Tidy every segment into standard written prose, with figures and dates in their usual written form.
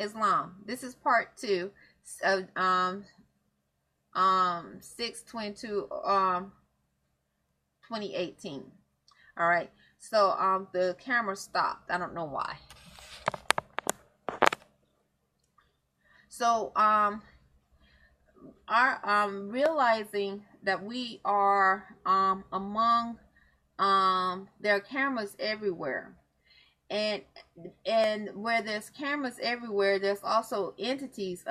Islam. This is part 2 of 6/22 2018. All right. So the camera stopped. I don't know why. So our realizing that we are among there are cameras everywhere, and where there's cameras everywhere, there's also entities,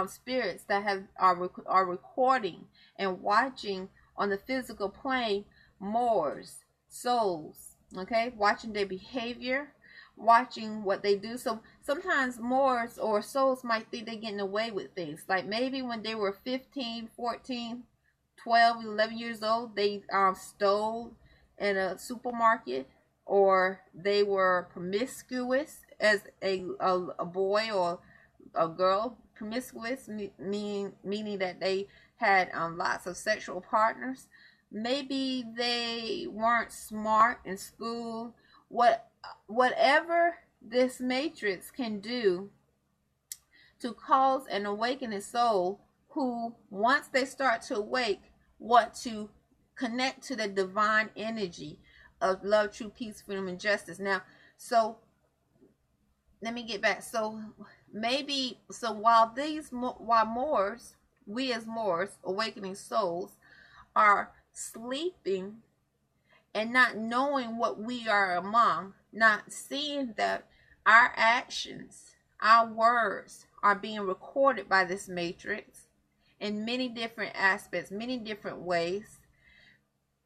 spirits that are recording and watching on the physical plane, Moors, souls, okay, watching their behavior, watching what they do. So sometimes Moors or souls might think they're getting away with things, like maybe when they were 15, 14, 12, 11 years old, they stole in a supermarket, or they were promiscuous as a boy or a girl. Promiscuous meaning that they had lots of sexual partners. Maybe they weren't smart in school. Whatever this matrix can do to cause an awakening soul, who once they start to awake, want to connect to the divine energy of love, truth, peace, freedom, and justice. Now, so let me get back. So maybe, so while Moors, we as Moors, awakening souls, are sleeping and not knowing what we are among, not seeing that our actions, our words are being recorded by this matrix in many different aspects, many different ways.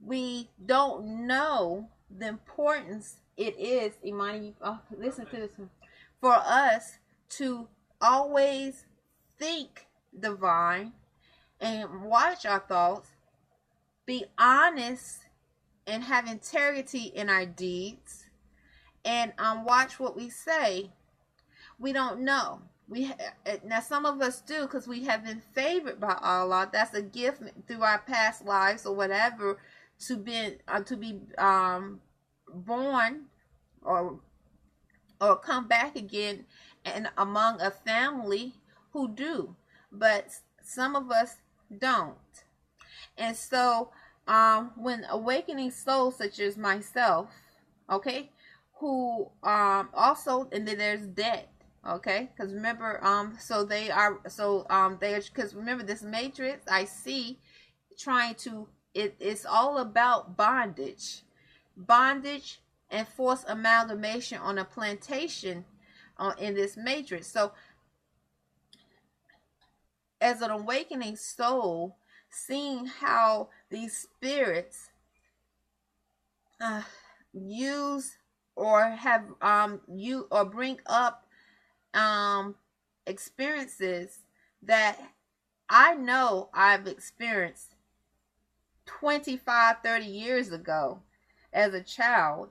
We don't know the importance it is, Imani, listen to this one, for us to always think divine and watch our thoughts, be honest and have integrity in our deeds, and watch what we say. We don't know. Now some of us do, because we have been favored by Allah. That's a gift through our past lives or whatever, to be born or come back again and among a family who do, but some of us don't. And so when awakening souls such as myself, okay, who also, and then there's debt, okay, because remember, because remember, this matrix I see trying to, it's all about bondage and forced amalgamation on a plantation in this matrix. So as an awakening soul, seeing how these spirits use or have you or bring up experiences that I know I've experienced 25, 30 years ago as a child.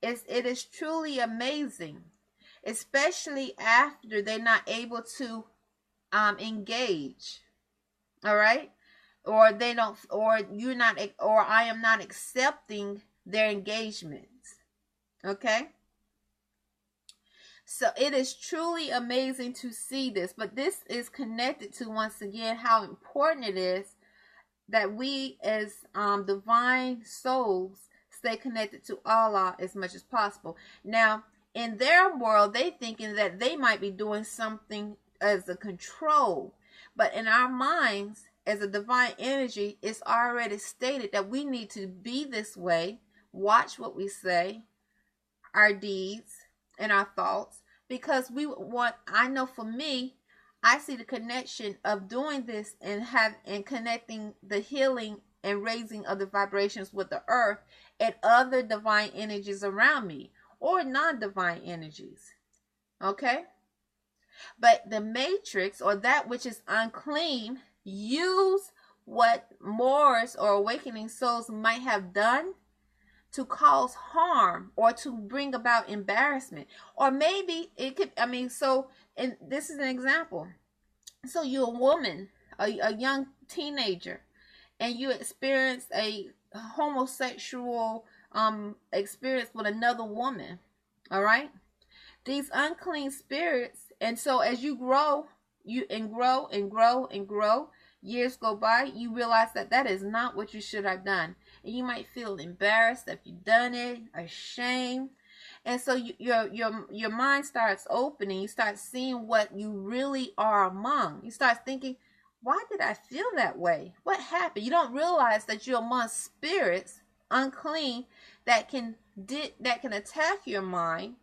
It is truly amazing, especially after they're not able to engage, all right, or they don't, or you're not, or I am not accepting their engagements, okay. So it is truly amazing to see this, but this is connected to, once again, how important it is that we as divine souls stay connected to Allah as much as possible. Now, in their world, they thinking that they might be doing something as a control, but in our minds, as a divine energy, it's already stated that we need to be this way, watch what we say, our deeds, and our thoughts, because we want, I know for me, I see the connection of doing this and connecting the healing and raising of the vibrations with the earth and other divine energies around me, or non-divine energies, okay. But the matrix, or that which is unclean, use what Moors or awakening souls might have done to cause harm or to bring about embarrassment. Or maybe it could, so, and this is an example. So you're a woman, a young teenager, and you experience a homosexual experience with another woman, all right? These unclean spirits, and so as you grow, you grow, years go by, you realize that that is not what you should have done. And you might feel embarrassed if you've done it, ashamed. And so your mind starts opening. You start seeing what you really are among. You start thinking, why did I feel that way? What happened? You don't realize that you're among spirits, unclean, that can attack your mind,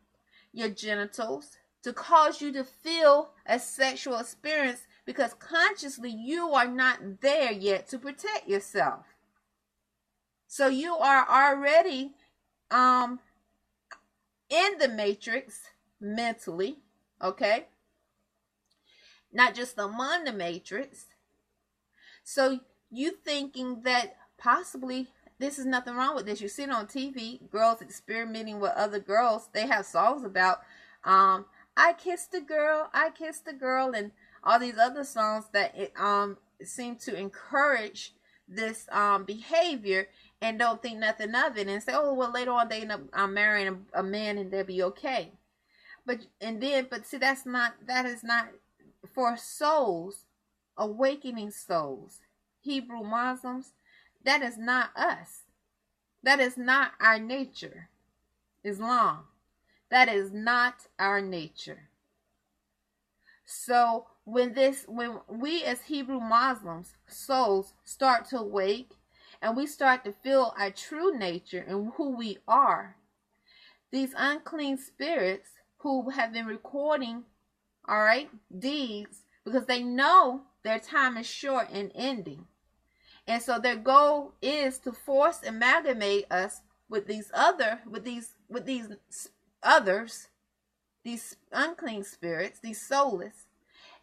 your genitals, to cause you to feel a sexual experience, because consciously you are not there yet to protect yourself. So you are already in the matrix mentally, okay? Not just among the matrix. So you thinking that possibly this is nothing wrong with this. You see it on TV, girls experimenting with other girls. They have songs about I kissed a girl, and all these other songs that seem to encourage this behavior, and don't think nothing of it, and say, oh well, later on they end up marrying a man and they'll be okay. But see, that is not for souls, awakening souls, Hebrew Muslims. That is not us. That is not our nature. Islam, that is not our nature. So when we as Hebrew Muslims souls start to awake, and we start to feel our true nature and who we are, these unclean spirits who have been recording, all right, deeds, because they know their time is short and ending. And so their goal is to force amalgamate us with these others, these unclean spirits, these soulless,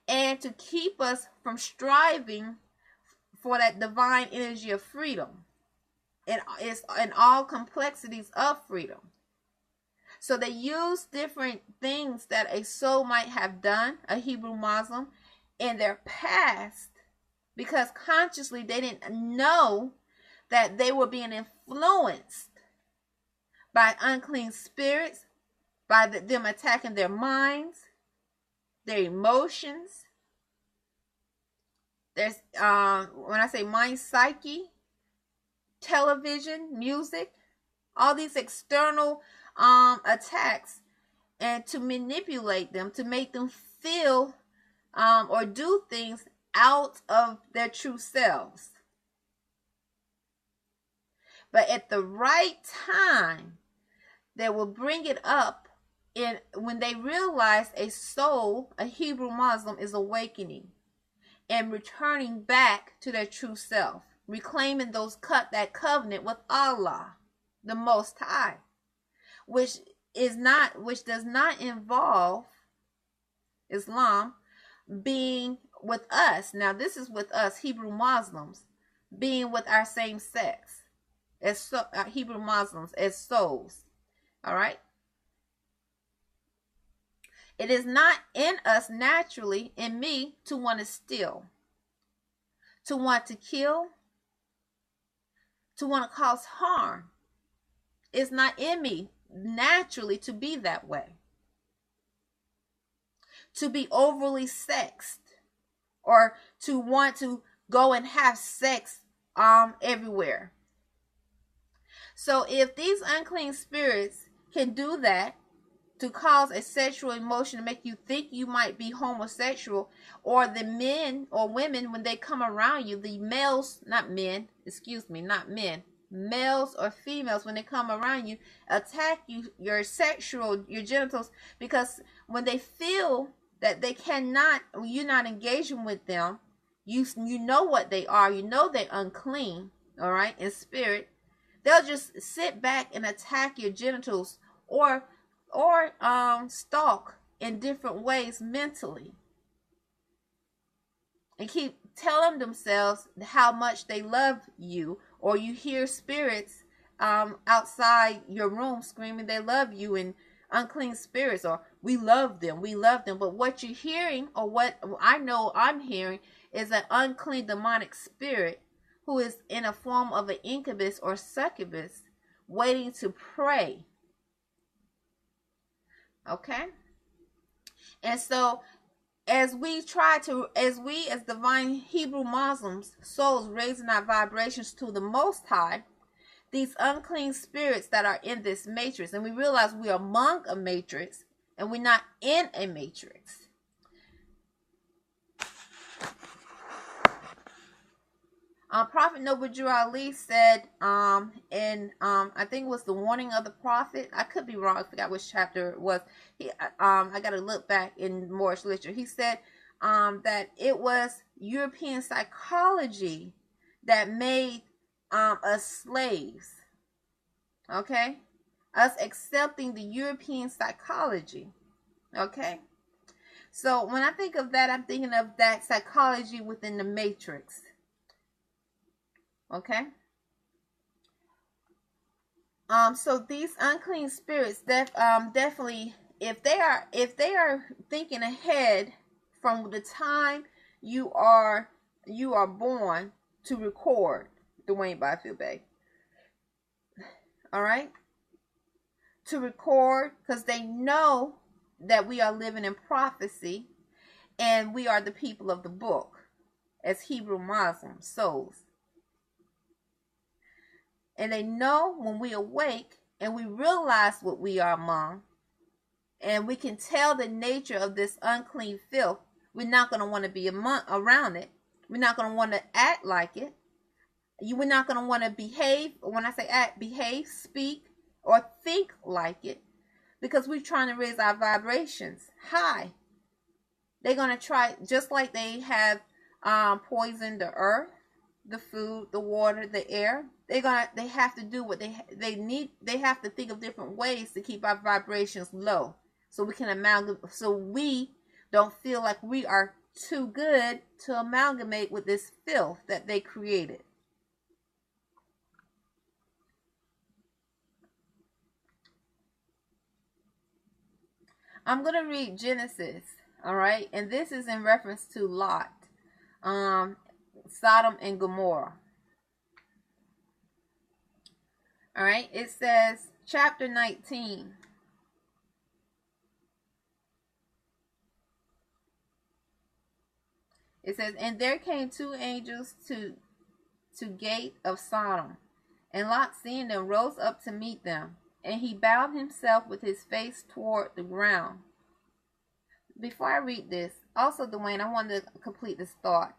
and to keep us from striving for that divine energy of freedom and all complexities of freedom. So they use different things that a soul might have done, a Hebrew Muslim, in their past, because consciously they didn't know that they were being influenced by unclean spirits, by them attacking their minds, their emotions. There's when I say mind, psyche, television, music, all these external attacks, and to manipulate them, to make them feel or do things out of their true selves. But at the right time, they will bring it up when they realize a soul, a Hebrew Muslim, is awakening and returning back to their true self, reclaiming that covenant with Allah, the Most High, which does not involve Islam being with us. Now, this is with us Hebrew Muslims being with our same sex as Hebrew Muslims as souls. All right. It is not in us naturally, in me, to want to steal, to want to kill, to want to cause harm. It's not in me naturally to be that way. To be overly sexed, or to want to go and have sex everywhere. So if these unclean spirits can do that, to cause a sexual emotion, to make you think you might be homosexual, or the men or women, when they come around you, the males, not men, males or females, when they come around you, attack you, your genitals, because when they feel that you're not engaging with them, you know what they are, you know they're unclean, all right, in spirit, they'll just sit back and attack your genitals, or stalk in different ways mentally, and keep telling themselves how much they love you. Or you hear spirits outside your room screaming they love you, and unclean spirits, or we love them. But what you're hearing, or what I know I'm hearing, is an unclean demonic spirit who is in a form of an incubus or succubus, waiting to prey. Okay? And so as we as divine Hebrew Muslims, souls raising our vibrations to the Most High, these unclean spirits that are in this matrix, and we realize we are among a matrix and we're not in a matrix. Prophet Noble Drew Ali said, I think it was the Warning of the Prophet. I could be wrong. I forgot which chapter it was. I got to look back in Moorish literature. He said that it was European psychology that made us slaves. Okay, us accepting the European psychology. Okay, so when I think of that, I'm thinking of that psychology within the matrix. Okay. So these unclean spirits definitely, if they are thinking ahead from the time you are born to record Dwayne Byfield Bey. All right? To record, because they know that we are living in prophecy and we are the people of the book as Hebrew Muslim souls. And they know when we awake and we realize what we are among, and we can tell the nature of this unclean filth, we're not going to want to be around it. We're not going to want to act like it. We're not going to want to behave. When I say act, behave, speak, or think like it, because we're trying to raise our vibrations high. They're going to try, just like they have poisoned the earth, the food, the water, the air. They have to do what they need. They have to think of different ways to keep our vibrations low, so we can amalgamate, so we don't feel like we are too good to amalgamate with this filth that they created. I'm going to read Genesis, all right? And this is in reference to Lot, Sodom and Gomorrah. All right, it says, chapter 19. It says, and there came two angels to gate of Sodom, and Lot, seeing them, rose up to meet them, and he bowed himself with his face toward the ground. Before I read this, also, Dwayne, I want to complete this thought.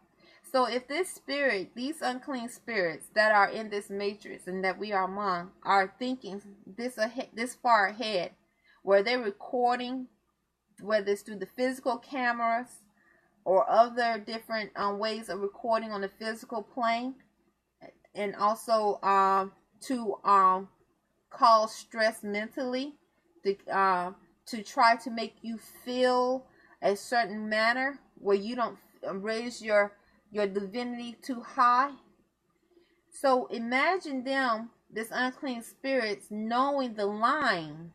So if this spirit, these unclean spirits that are in this matrix and that we are among, are thinking this far ahead, where they're recording, whether it's through the physical cameras or other different ways of recording on the physical plane, and also to cause stress mentally, to try to make you feel a certain manner where you don't raise your divinity too high. So imagine them, this unclean spirits, knowing the line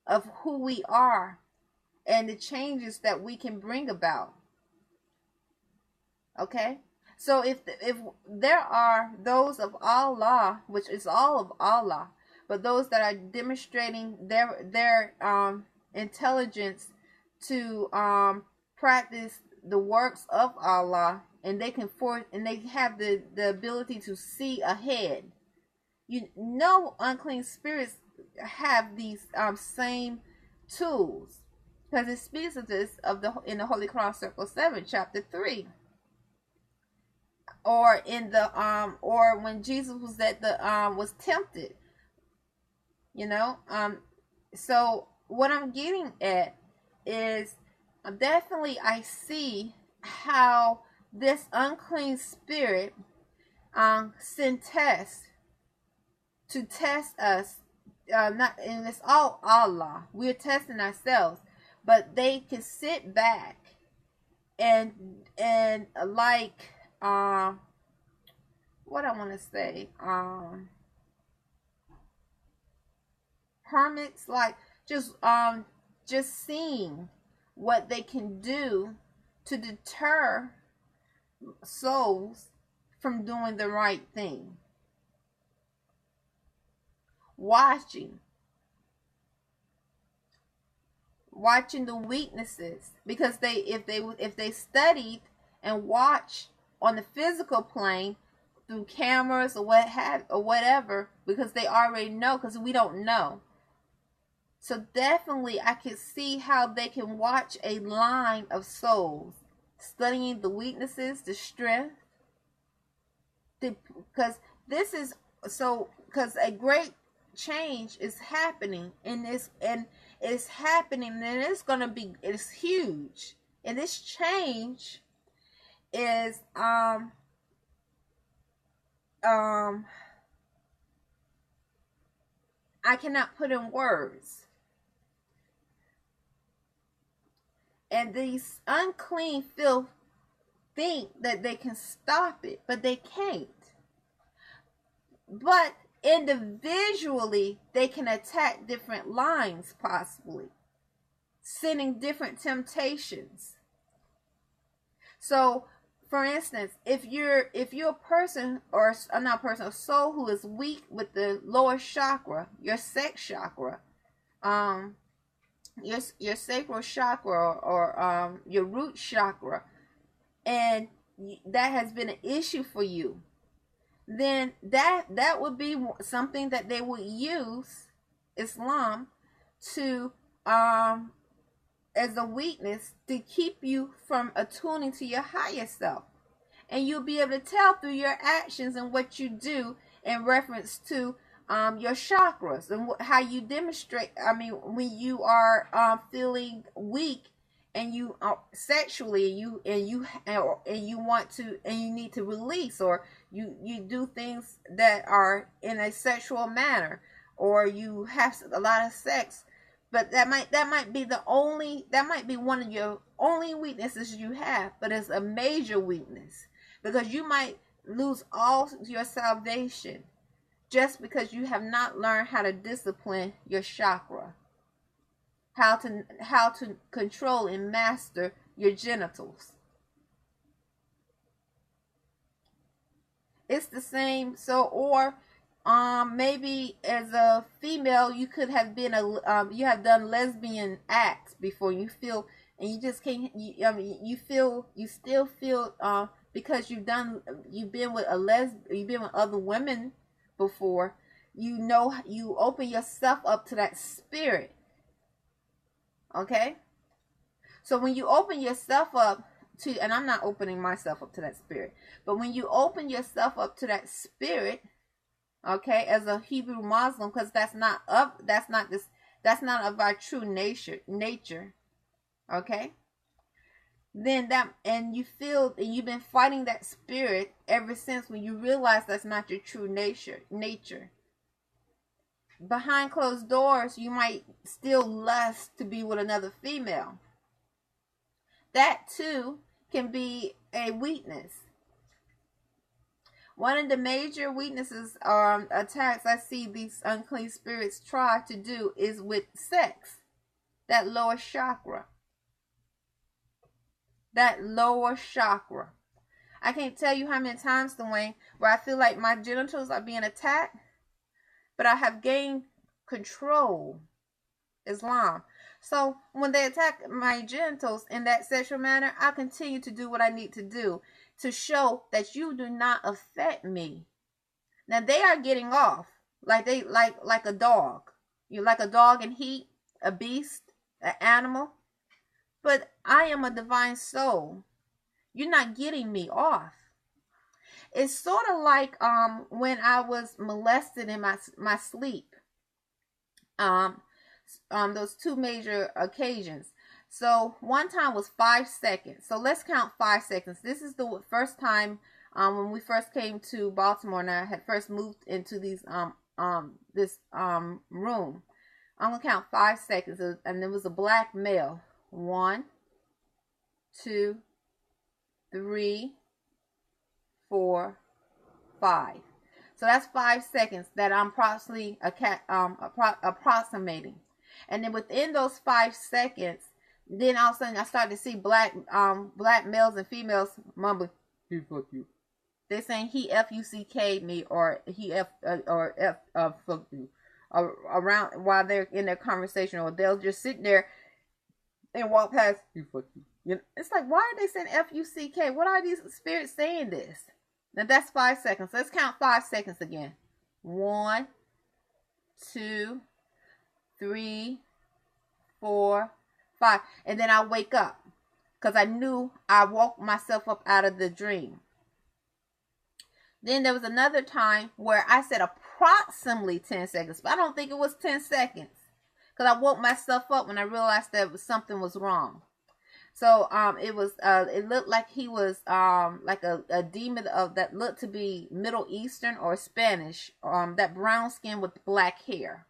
of who we are and the changes that we can bring about. Okay, so if there are those of Allah, which is all of Allah, but those that are demonstrating their intelligence to practice the works of Allah, and they have the ability to see ahead. You know, unclean spirits have these same tools, because it speaks of this in the Holy Quran, Circle 7, chapter 3. Or in the or when Jesus was was tempted, you know. So what I'm getting at is, definitely I see how this unclean spirit send tests to test us. Not, and it's all Allah. We're testing ourselves, but they can sit back and like what I want to say, hermits, like just seeing what they can do to deter souls from doing the right thing. Watching watching the weaknesses, because if they studied and watched on the physical plane through cameras or whatever, because they already know, because we don't know. So definitely I can see how they can watch a line of souls studying the weaknesses, the strength, because this is so, because a great change is happening in this, and it's happening, and it's huge, and this change is I cannot put in words. And these unclean filth think that they can stop it, but they can't. But individually, they can attack different lines, possibly sending different temptations. So, for instance, if you're a person, or not a person, a soul who is weak with the lower chakra, your sex chakra, your sacral chakra, or your root chakra, and that has been an issue for you, then that would be something that they would use Islam to as a weakness to keep you from attuning to your higher self. And you'll be able to tell through your actions and what you do in reference to your chakras, and how you demonstrate. I mean, when you are feeling weak, and you sexually, and you want to, and you need to release, or you do things that are in a sexual manner, or you have a lot of sex, but that might be one of your only weaknesses you have, but it's a major weakness, because you might lose all your salvation just because you have not learned how to discipline your chakra, how to control and master your genitals. It's the same. So, or maybe as a female, you could have been you have done lesbian acts before. You feel, and you just can't. You still feel because you've been with other women before. You open yourself up to that spirit. Okay? So when you open yourself up to, and I'm not opening myself up to that spirit, but when you open yourself up to that spirit, okay, as a Hebrew Muslim, because that's not of our true nature, okay? Then and you've been fighting that spirit ever since, when you realize that's not your true nature. Behind closed doors, you might still lust to be with another female. That too can be a weakness. One of the major weaknesses or attacks I see these unclean spirits try to do is with sex. That lower chakra. That lower chakra. I can't tell you how many times, Dwayne, where I feel like my genitals are being attacked, but I have gained control. Islam. So when they attack my genitals in that sexual manner, I continue to do what I need to do to show that you do not affect me. Now they are getting off like a dog. You're like a dog in heat, a beast, an animal. But I am a divine soul. You're not getting me off. It's sort of like when I was molested in my sleep. Those two major occasions. So one time was 5 seconds. So let's count 5 seconds. This is the first time when we first came to Baltimore, and I had first moved into this room. I'm gonna count 5 seconds, and there was a black male. 1, 2, 3, 4, 5. So that's 5 seconds that I'm approximating. And then within those 5 seconds, then all of a sudden I started to see black males and females mumbling, "He fuck you." They're saying he F-U-C-K me, or he F fuck you, around while they're in their conversation, or they'll just sit there and walk past you. Fuck you. You know, it's like, why are they saying F-U-C-K? What are these spirits saying this? Now that's 5 seconds. Let's count 5 seconds again. 1, 2, 3, 4, 5. And then I wake up because I knew I woke myself up out of the dream. Then there was another time where I said approximately 10 seconds, but I don't think it was 10 seconds because I woke myself up when I realized that something was wrong. So it looked like he was like a demon of that looked to be Middle Eastern or Spanish, that brown skin with black hair,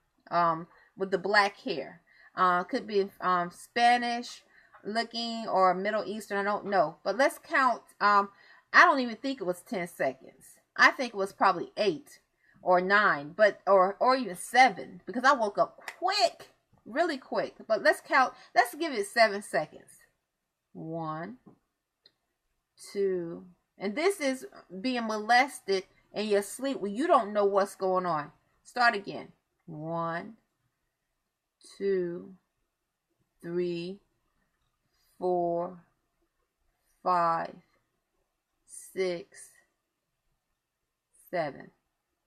could be Spanish looking or Middle Eastern, I don't know. But let's count. I don't even think it was 10 seconds. I think it was probably 8 or 9, but or even 7, because I woke up quick, really quick. But let's count. Let's give it 7 seconds. 1, 2, and this is being molested in your sleep when you don't know what's going on. Start again. 1, 2, 3, 4, 5, 6, 7.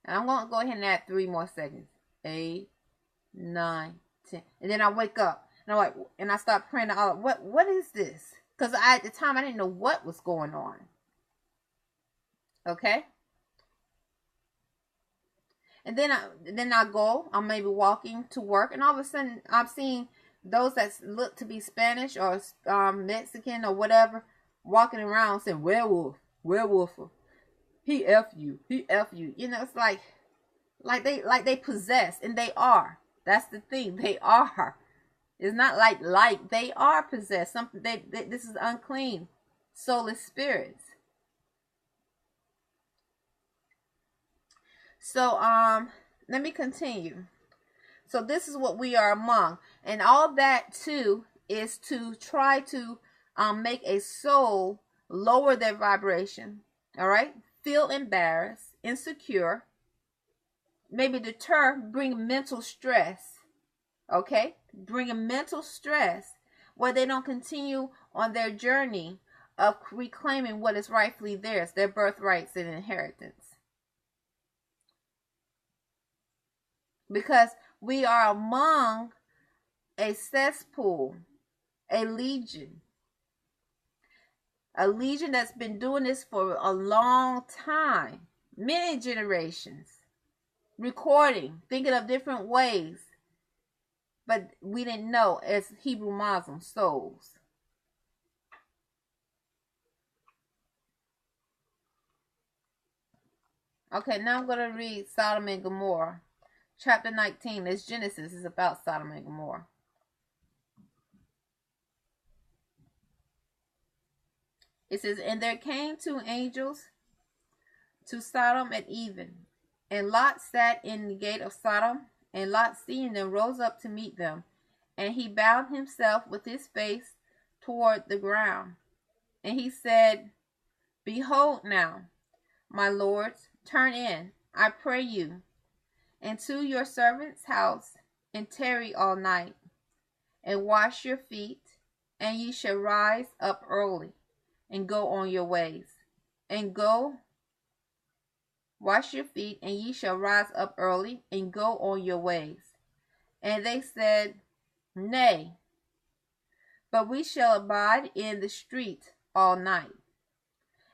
And I'm going to go ahead and add 3 more seconds. 8, 9, 10. And then I wake up. And I'm like, and I start praying out, what is this? Because at the time I didn't know what was going on. Okay? And then I go, I'm maybe walking to work, and all of a sudden I'm seeing those that look to be Spanish or Mexican or whatever walking around saying werewolf, werewolf. He F you. He F you. You know, it's like they possess, and they are. That's the thing. They are. It's not like they are possessed. Something this is unclean, soulless spirits. So let me continue. So this is what we are among, and all that too is to try to make a soul lower their vibration. All right, feel embarrassed, insecure, maybe deter, bring mental stress. Okay, bringing mental stress where they don't continue on their journey of reclaiming what is rightfully theirs, their birthrights and inheritance. Because we are among a cesspool, a legion that's been doing this for a long time, many generations, recording, thinking of different ways. But we didn't know as Hebrew Muslim souls. Okay, now I'm going to read Sodom and Gomorrah. Chapter 19. It's Genesis. It's about Sodom and Gomorrah. It says, and there came 2 angels to Sodom at even. And Lot sat in the gate of Sodom. And Lot, seeing them, rose up to meet them. And he bowed himself with his face toward the ground. And he said, behold now, my lords, turn in, I pray you, into your servant's house, and tarry all night, and wash your feet, and ye shall rise up early, and go on your ways. And go, wash your feet, and ye shall rise up early, and go on your ways. And they said, nay, but we shall abide in the street all night.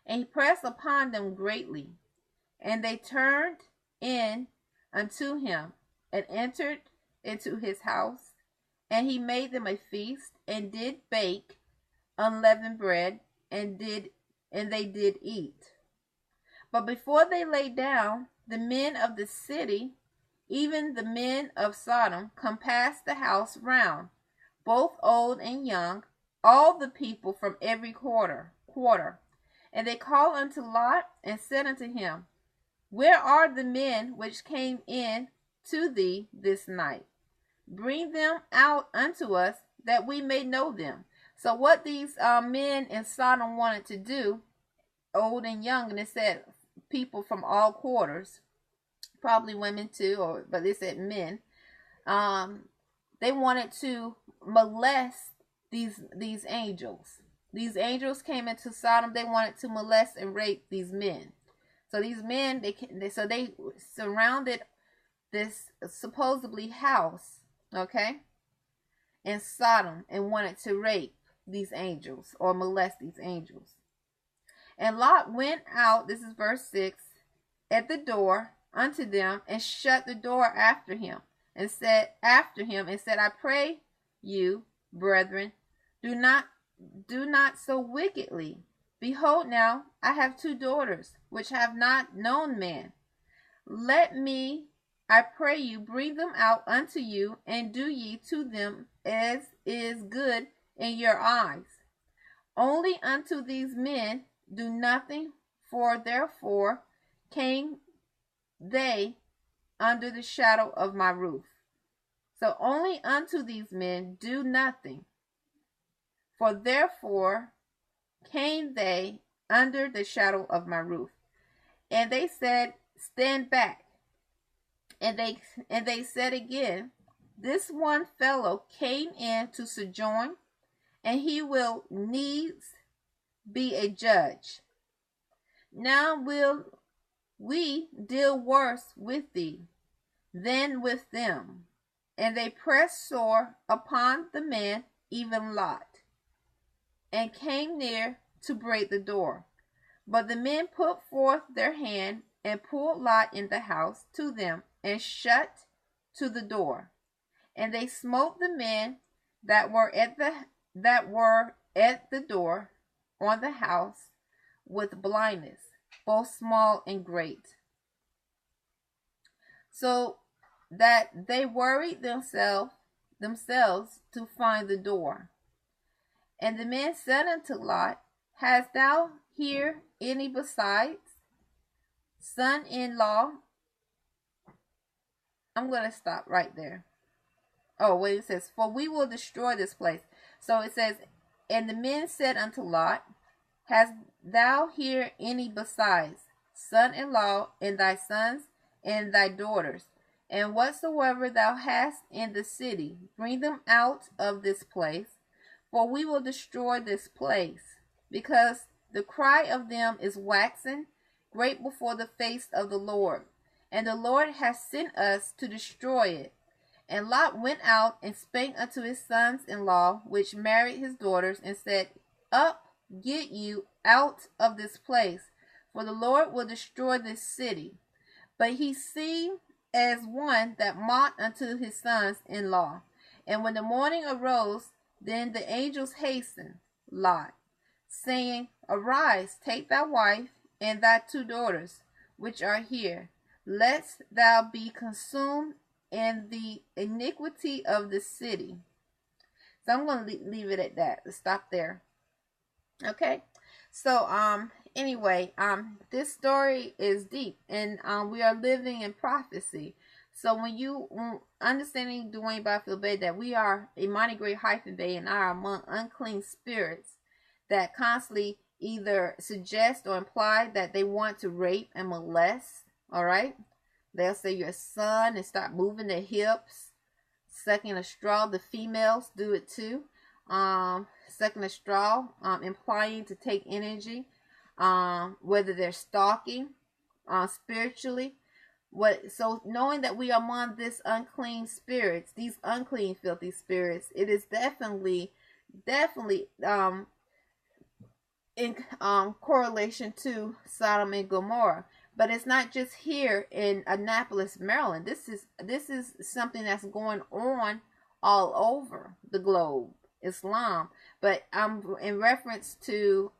And he pressed upon them greatly, and they turned in unto him, and entered into his house. And he made them a feast, and did bake unleavened bread, and they did eat. But before they lay down, the men of the city, even the men of Sodom, compassed the house round, both old and young, all the people from every quarter. And they called unto Lot, and said unto him, where are the men which came in to thee this night? Bring them out unto us, that we may know them. So what these men in Sodom wanted to do, old and young, and it said people from all quarters, probably women too, but they said men. They wanted to molest these angels. These angels came into Sodom. They wanted to molest and rape these men. So these men, they surrounded this supposedly house, okay, in Sodom, and wanted to rape these angels or molest these angels. And Lot went out, this is verse 6, at the door unto them, and shut the door after him, and said, I pray you, brethren, do not so wickedly. Behold, now I have 2 daughters, which have not known man. Let me, I pray you, bring them out unto you, and do ye to them as is good in your eyes. Only unto these men do nothing, for therefore came they under the shadow of my roof. So only unto these men do nothing, for therefore came they under the shadow of my roof. And they said, stand back. And they said again, this one fellow came in to sojourn, and he will needs be a judge. Now will we deal worse with thee than with them. And they pressed sore upon the man, even Lot, and came near to break the door. But the men put forth their hand and pulled Lot in the house to them, and shut to the door. And they smote the men that were at the door on the house with blindness, both small and great, so that they worried themselves to find the door. And the men said unto Lot, hast thou here any besides son-in-law? I'm going to stop right there. Oh, wait, it says, for we will destroy this place. So it says, and the men said unto Lot, hast thou here any besides son-in-law, and thy sons and thy daughters? And whatsoever thou hast in the city, bring them out of this place, for we will destroy this place, because the cry of them is waxen great before the face of the Lord, and the Lord has sent us to destroy it. And Lot went out and spake unto his sons-in-law, which married his daughters, and said, up, get you out of this place, for the Lord will destroy this city. But he seemed as one that mocked unto his sons-in-law. And when the morning arose, then the angels hastened Lot, saying, arise, take thy wife and thy 2 daughters, which are here, lest thou be consumed in the iniquity of the city. So I'm going to leave it at that. Let's stop there. Okay. So anyway, this story is deep, and we are living in prophecy. So when you understanding Dwayne Byfield Bey, that we are a mighty great hyphen Bey and are among unclean spirits that constantly either suggest or imply that they want to rape and molest. All right. They'll say your son and start moving their hips, sucking a straw. The females do it too. Sucking a straw, implying to take energy, whether they're stalking spiritually. So knowing that we are among this unclean spirits, these unclean, filthy spirits, it is definitely in correlation to Sodom and Gomorrah. But it's not just here in Annapolis, Maryland. This is something that's going on all over the globe, Islam. But in reference to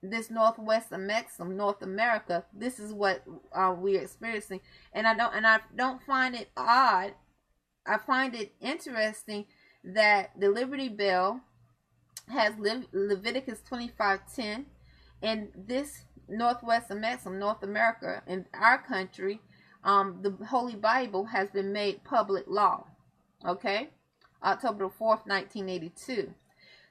this Northwest America, North America, this is what we're experiencing. And I don't find it odd. I find it interesting that the Liberty Bell has Leviticus 25:10, and this Northwest America, North America, in our country, the Holy Bible has been made public law. Okay, October 4th, 1982.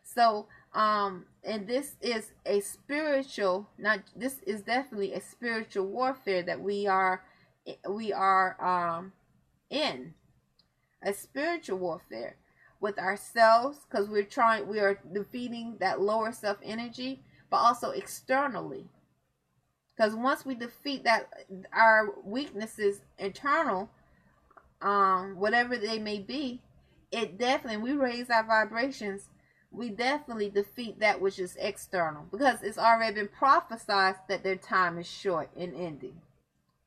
So, and this is a spiritual, this is definitely a spiritual warfare that we are in, a spiritual warfare. with ourselves, because we are defeating that lower self energy, but also externally. Because once we defeat that, our weaknesses internal, whatever they may be, it definitely, we raise our vibrations, we definitely defeat that which is external, because it's already been prophesied that their time is short and ending.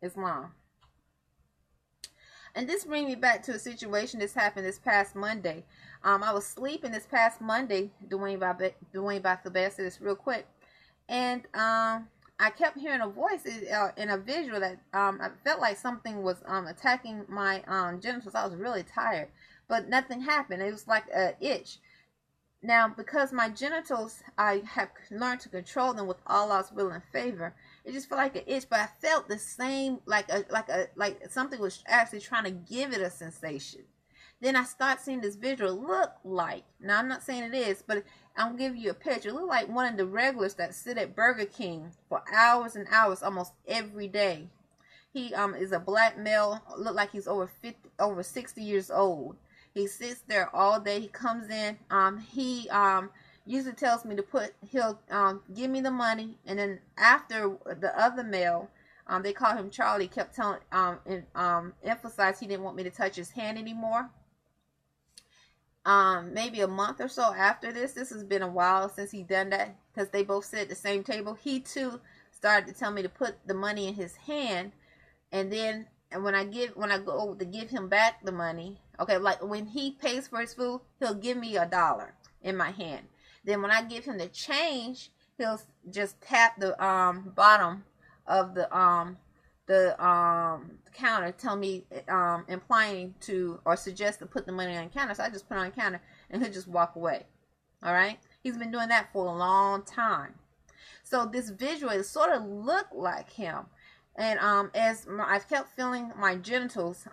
It's long. And this brings me back to a situation that's happened this past Monday. I was sleeping this past Monday, Dwayne by this real quick, and I kept hearing a voice in a visual that I felt like something was attacking my genitals. I was really tired, but nothing happened. It was like an itch. Now, because my genitals, I have learned to control them with Allah's will and favor. It just felt like an itch, but I felt the same, like something was actually trying to give it a sensation. Then I start seeing this visual look like, now I'm not saying it is, but I'm giving you a picture. It looked like one of the regulars that sit at Burger King for hours and hours, almost every day. He is a black male, look like he's over 60 years old. He sits there all day. He comes in. He usually tells me he'll give me the money, and then after the other male, they call him Charlie, kept telling emphasized he didn't want me to touch his hand anymore. Maybe a month or so after this has been a while since he done that, because they both sit at the same table. He too started to tell me to put the money in his hand, and then when I go to give him back the money, okay, like when he pays for his food, he'll give me $1 in my hand. Then when I give him the change, he'll just tap the bottom of the counter, tell me, implying to or suggest to put the money on the counter. So I just put it on the counter, and he'll just walk away. All right, he's been doing that for a long time. So this visual, it sort of looked like him. And I kept feeling my genitals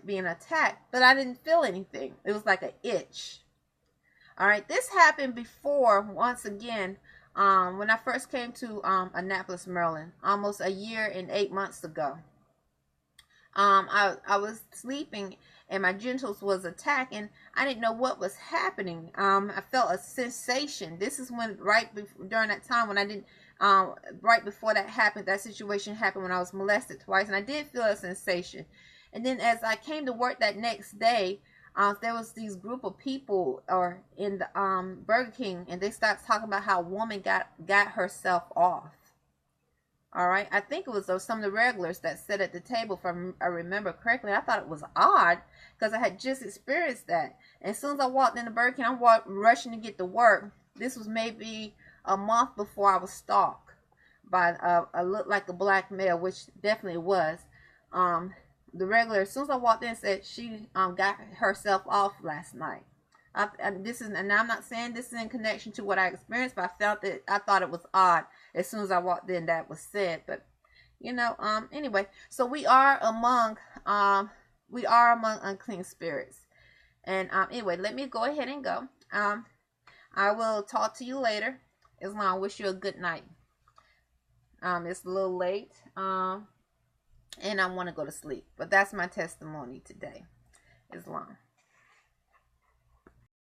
being attacked, but I didn't feel anything. It was like an itch. All right, this happened before, once again, when I first came to Annapolis, Maryland, almost a year and 8 months ago. I was sleeping and my genitals was attacked, and I didn't know what was happening. I felt a sensation. This is when during that time when I didn't. Right before that happened, that situation happened when I was molested twice, and I did feel a sensation. And then as I came to work that next day, there was these group of people in the Burger King, and they started talking about how a woman got herself off. All right, I think it was some of the regulars that sat at the table, if I remember correctly. I thought it was odd because I had just experienced that. And as soon as I walked in the Burger King, I'm rushing to get to work. This was maybe a month before I was stalked by a look like a black male, which definitely was. The regular, as soon as I walked in, said she got herself off last night. And I'm not saying this is in connection to what I experienced, but I thought it was odd as soon as I walked in that was said. But anyway, so we are among unclean spirits. And anyway, let me go ahead and go. I will talk to you later. Islam, I wish you a good night. It's a little late, and I want to go to sleep. But that's my testimony today. Islam.